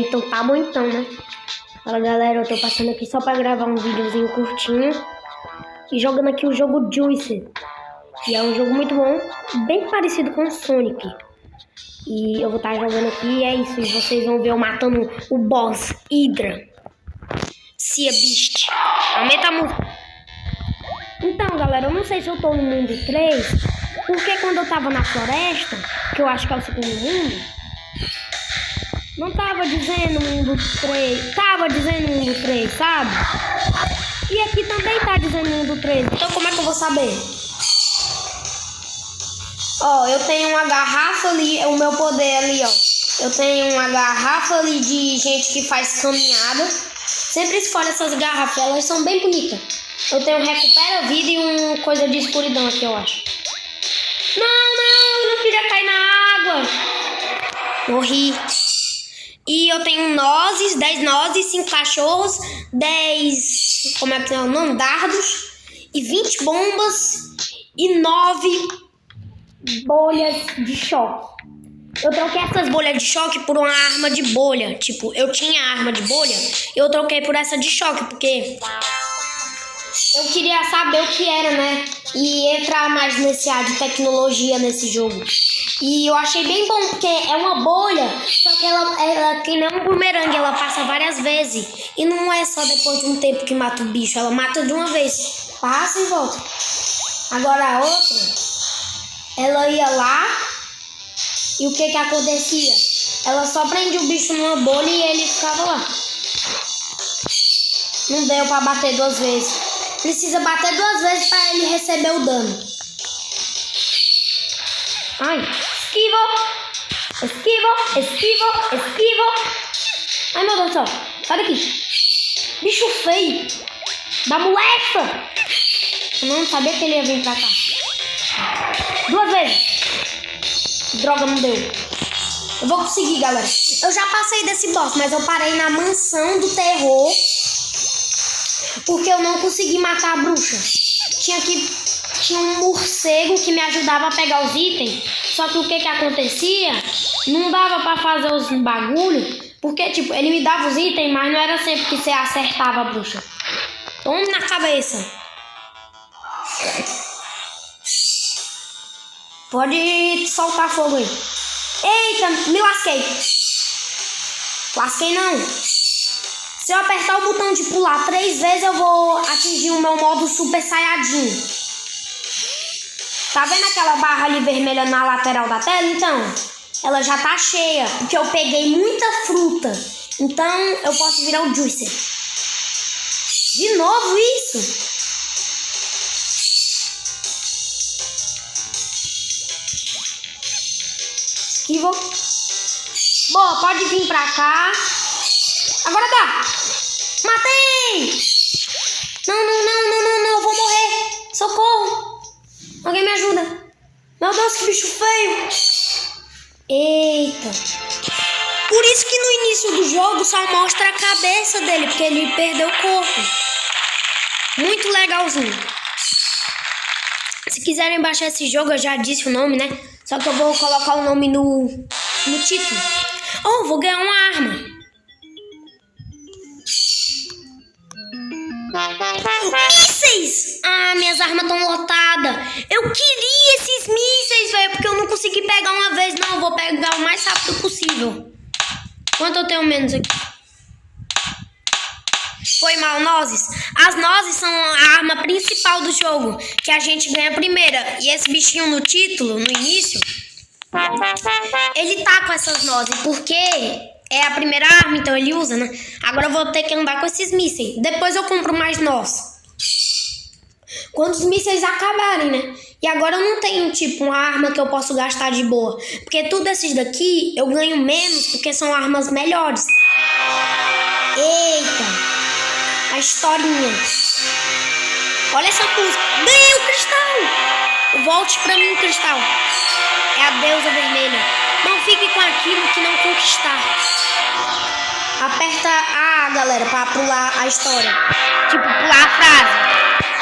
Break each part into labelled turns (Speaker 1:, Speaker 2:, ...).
Speaker 1: Então tá bom então, né? Fala galera, eu tô passando aqui só pra gravar um videozinho curtinho e jogando aqui o jogo Juice, que é um jogo muito bom, bem parecido com o Sonic. E eu vou estar jogando aqui e é isso, e vocês vão ver eu matando o boss Hydra. Sea Beast. Aumenta a música. Então galera, eu não sei se eu tô no mundo 3, porque quando eu tava na floresta, que eu acho que é o segundo mundo, não tava dizendo mundo 3, tava dizendo mundo 3, sabe? E aqui também tá dizendo mundo 3, então como é que eu vou saber? Ó, eu tenho uma garrafa ali, é o meu poder ali, ó. Eu tenho uma garrafa ali de gente que faz caminhada. Sempre escolhe essas garrafas, elas são bem bonitas. Eu tenho recupera vida e uma coisa de escuridão aqui, eu acho. Não, eu não queria cair na água. Morri. E eu tenho nozes, 10 nozes, 5 cachorros, 10, como é que é o nome? Dardos, e 20 bombas, e 9 bolhas de choque. Eu troquei essas bolhas de choque por uma arma de bolha. Tipo, eu tinha arma de bolha, eu troquei por essa de choque, porque eu queria saber o que era, né? E entrar mais nesse ar de tecnologia nesse jogo. E eu achei bem bom, porque é uma bolha, só que ela que nem um bumerangue, ela passa várias vezes. E não é só depois de um tempo que mata o bicho, ela mata de uma vez. Passa e volta. Agora a outra, ela ia lá, e o que acontecia? Ela só prendia o bicho numa bolha e ele ficava lá. Não deu pra bater 2 vezes. Precisa bater 2 vezes pra ele receber o dano. Ai, esquivo. Ai, meu Deus do céu. Sai daqui. Bicho feio. Da molesta. Eu não sabia que ele ia vir pra cá. 2 vezes. Droga, não deu. Eu vou conseguir, galera. Eu já passei desse boss, mas eu parei na mansão do terror, porque eu não consegui matar a bruxa. Tinha um morcego que me ajudava a pegar os itens. Só que o que acontecia? Não dava pra fazer os bagulho, porque tipo, ele me dava os itens, mas não era sempre que você acertava a bruxa. Tome na cabeça. Pode soltar fogo aí. Eita, me lasquei. Lasquei não. Se eu apertar o botão de pular 3 vezes, eu vou atingir o meu modo Super Saiyajin. Tá vendo aquela barra ali vermelha na lateral da tela? Então, ela já tá cheia, porque eu peguei muita fruta. Então, eu posso virar o Juicer. De novo isso? Esquivo. Boa, pode vir pra cá. Agora dá. Matei! Não, eu vou morrer. Socorro. Alguém me ajuda. Meu Deus, que bicho feio. Eita. Por isso que no início do jogo só mostra a cabeça dele, porque ele perdeu o corpo. Muito legalzinho. Se quiserem baixar esse jogo, eu já disse o nome, né? Só que eu vou colocar o nome no título. Oh, vou ganhar uma arma. Mísseis! Ah, minhas armas estão lotadas. Eu queria esses mísseis, velho, porque eu não consegui pegar uma vez. Não, eu vou pegar o mais rápido possível. Quanto eu tenho menos aqui? Foi mal, nozes. As nozes são a arma principal do jogo, que a gente ganha a primeira. E esse bichinho no título, no início, ele tá com essas nozes, porque é a primeira arma, então ele usa, né? Agora eu vou ter que andar com esses mísseis. Depois eu compro mais nozes. Quando os mísseis acabarem, né? E agora eu não tenho, tipo, uma arma que eu posso gastar de boa. Porque tudo esses daqui eu ganho menos, porque são armas melhores. Eita! A historinha. Olha essa música. Ganhei o cristal! Volte pra mim, cristal. É a deusa vermelha. Não fique com aquilo que não conquistar. Aperta A, galera, pra pular a história. Tipo, pular a frase.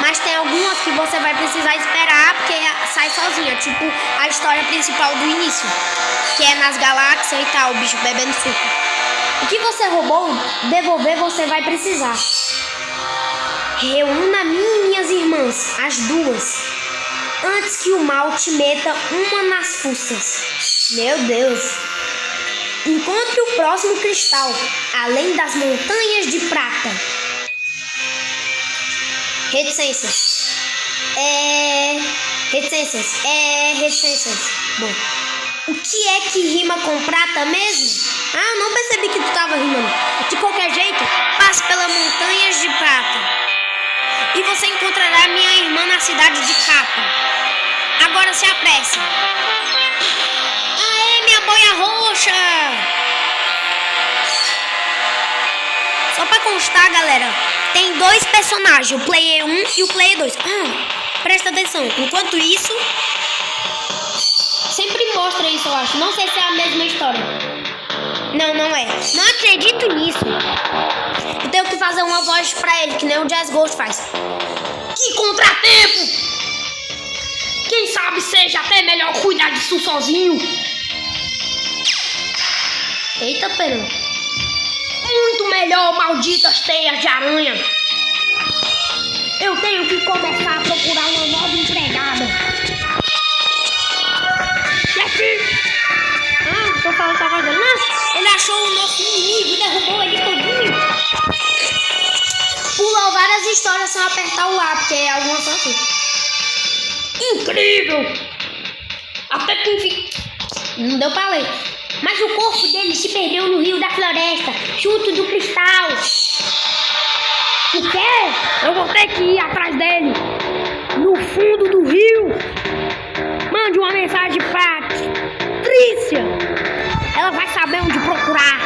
Speaker 1: Mas tem algumas que você vai precisar esperar porque sai sozinha. Tipo a história principal do início, que é nas galáxias e tal, o bicho bebendo suco. O que você roubou, devolver você vai precisar. Reúna minhas irmãs, as duas, antes que o mal te meta uma nas fuças. Meu Deus. Encontre o próximo cristal, além das montanhas de prata. Reticências. Reticências. Bom, o que é que rima com prata mesmo? Ah, eu não percebi que tu tava rimando. De qualquer jeito, passe pelas montanhas de prata e você encontrará minha irmã na cidade de Capa. Agora se apresse. Aê, minha boia roxa! Só pra constar, galera, tem dois personagens, o Player 1 e o Player 2. Presta atenção. Enquanto isso, sempre mostra isso, eu acho. Não sei se é a mesma história. Não, não é. Não acredito nisso. Eu tenho que fazer uma voz pra ele, que nem o Jazz Ghost faz. Que contratempo! Quem sabe seja até melhor cuidar disso sozinho. Eita, pera. Muito melhor, malditas teias de aranha. Eu tenho que começar a procurar uma nova empregada. Chefe! Tô falando com a voz dele. Nossa, ele achou o nosso inimigo e derrubou ele todinho. Pulou várias histórias sem apertar o A, porque é alguma coisa assim. Incrível! Até que enfim. Não deu pra ler. Mas o corpo dele se perdeu no rio da floresta, junto do cristal. O quê? Eu vou ter que ir atrás dele. No fundo do rio. Mande uma mensagem pra Trícia. Ela vai saber onde procurar.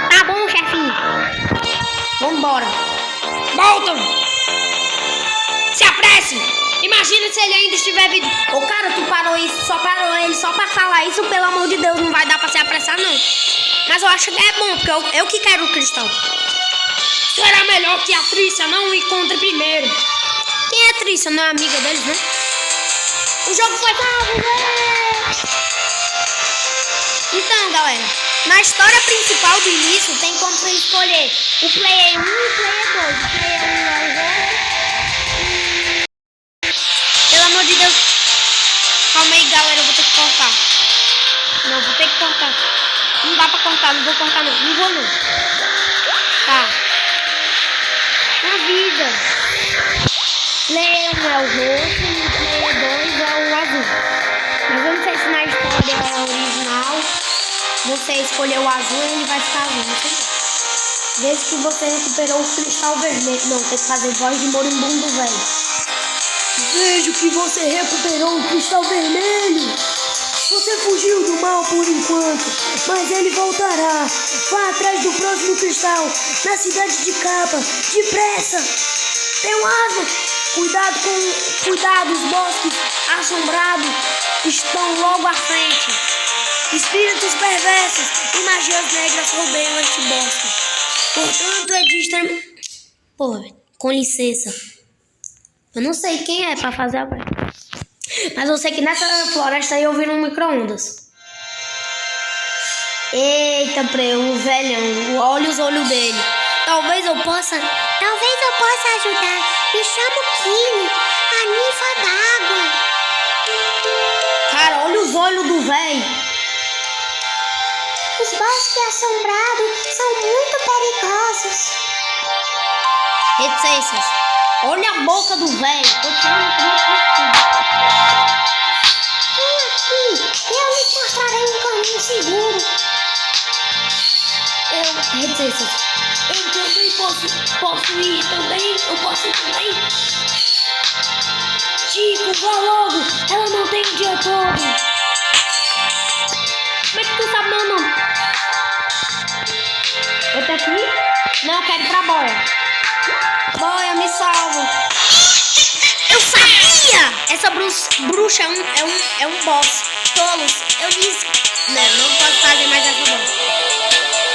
Speaker 1: Tá bom, chefinho. Vambora. Bolton! Se apresse! Imagina se ele ainda estiver vivo. Ô, cara, tu parou ele só pra falar isso, pelo amor de Deus. Não vai dar pra se apressar, não. Mas eu acho que é bom, porque eu que quero o cristal. Será melhor que a Trícia não o encontre primeiro. Quem é a Trícia? Não é amiga deles, né? O jogo foi salvo, velho! Então, galera, na história principal do início tem como você escolher o Player 1 e o Player 2. O Player 1 é o jogo. Pelo amor de Deus. Calma aí, galera, eu vou ter que cortar. Não, vou ter que cortar. Não dá pra cortar, não vou cortar não. Não vou não. Tá. A vida. Player 1 é o roxo e o Player 2 é o azul. Mas eu não sei se na história original você escolheu o azul e ele vai ficar azul, não sei. Desde que você recuperou o cristal vermelho. Não, tem que fazer voz de moribundo, velho. Vejo que você recuperou o cristal vermelho. Você fugiu do mal por enquanto, mas ele voltará. Vá atrás do próximo cristal, na cidade de Capa. Depressa! Tem um asno! Cuidado, os bosques assombrados estão logo à frente. Espíritos perversos e magias negras rodeiam este bosque. Portanto, é de extremo... Porra, com licença. Eu não sei quem é pra fazer a prova. Mas eu sei que nessa floresta aí eu vi um micro-ondas. Eita, o velhão. Olha os olhos dele. Talvez eu possa ajudar. Me chamo Kili, a ninfa d'água. Cara, olha os olhos do velho. Os bosques assombrados são muito perigosos. Reticências. Olha a boca do velho. Tô tirando tudo. Vem aqui, eu lhe mostrarei um caminho seguro. Reticências. Eu também posso ir também. Eu posso ir também. Chico, vá logo. Ela não tem o dia todo. Como é que tu sabe meu nome? Eu tenho que ir? Não, eu quero ir pra boia. Boia, me salva. Eu sabia! Essa bruxa é um boss. Tolos, eu lhes... Não posso fazer mais essa voz.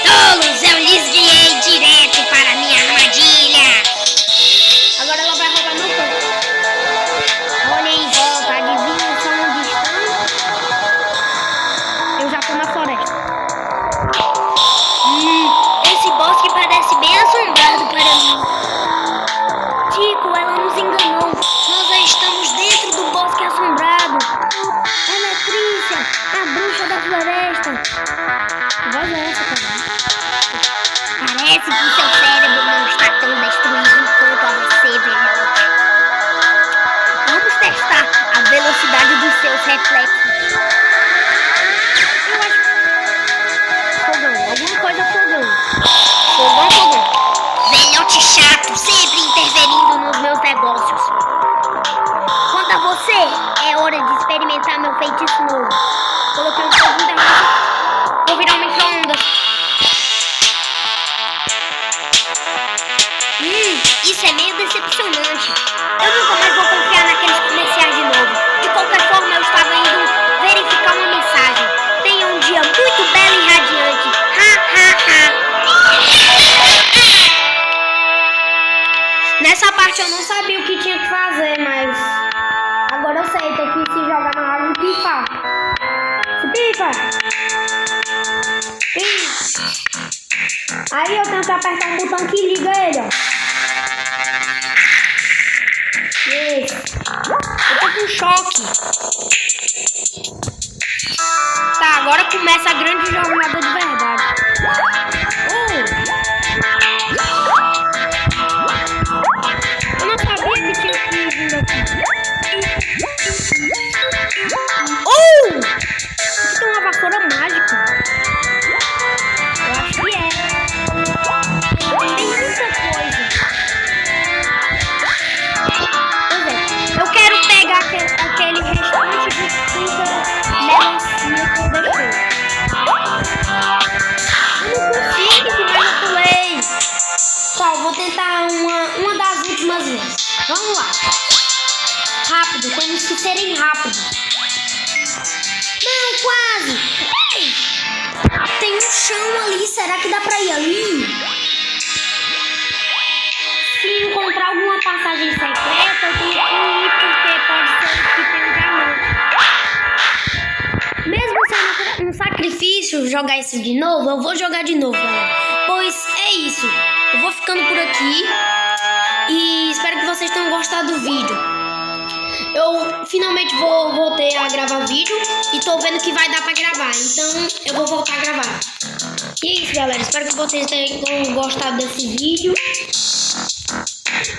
Speaker 1: Tolos, eu lhes guiei direto para minha armadilha. Agora ela vai roubar meu A bruxa da floresta. Que voz é essa, cara? Parece que seu cérebro não está tão destruído quanto a você, velhote. Vamos testar a velocidade dos seus reflexos. Eu acho... Fogão, alguma coisa fogão. Fogão. Velhote chato, sempre interferindo nos meus negócios. Quanto a você, é hora de experimentar meu feitiço novo. Coloquei um pouquinho da massa. Vou virar um micro-ondas. Isso é meio decepcionante. Eu nunca mais vou confiar naqueles comerciais de novo. De qualquer forma, eu estava indo verificar uma mensagem. Tenha um dia muito belo e radiante. Nessa parte eu não sabia o que tinha que fazer, mas agora eu sei, tem que se jogar na água e pifar. Se pifa! Aí eu tenho que apertar um botão que liga ele, ó. Yes. Eu tô com choque. Tá, agora começa a grande jornada de verdade. Eu não sabia que tinha que vir aqui. Aqui tem uma vassoura mágica. Eu acho que é. Tem muita coisa. Eu quero pegar aquele restante de fruta melancia que eu deixei. Eu não consigo, mas eu pulei. Tá, eu vou tentar uma das últimas vezes. Vamos lá. Rápido, temos que serem rápidos. Não, quase. Ei! Tem um chão ali, será que dá pra ir ali? Se encontrar alguma passagem secreta, eu tenho que ir, porque pode ser que tenha um diamante. Mesmo sendo um sacrifício jogar isso de novo, eu vou jogar de novo, galera. Pois é isso. Eu vou ficando por aqui e espero que vocês tenham gostado do vídeo. Eu finalmente voltei a gravar vídeo e tô vendo que vai dar pra gravar, então eu vou voltar a gravar. E é isso, galera. Espero que vocês tenham gostado desse vídeo.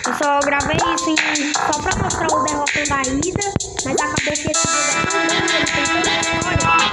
Speaker 1: Eu só gravei isso só pra mostrar o derrotando a Ida, mas acabou que esse vídeo é tão bom, ele tem tanta história.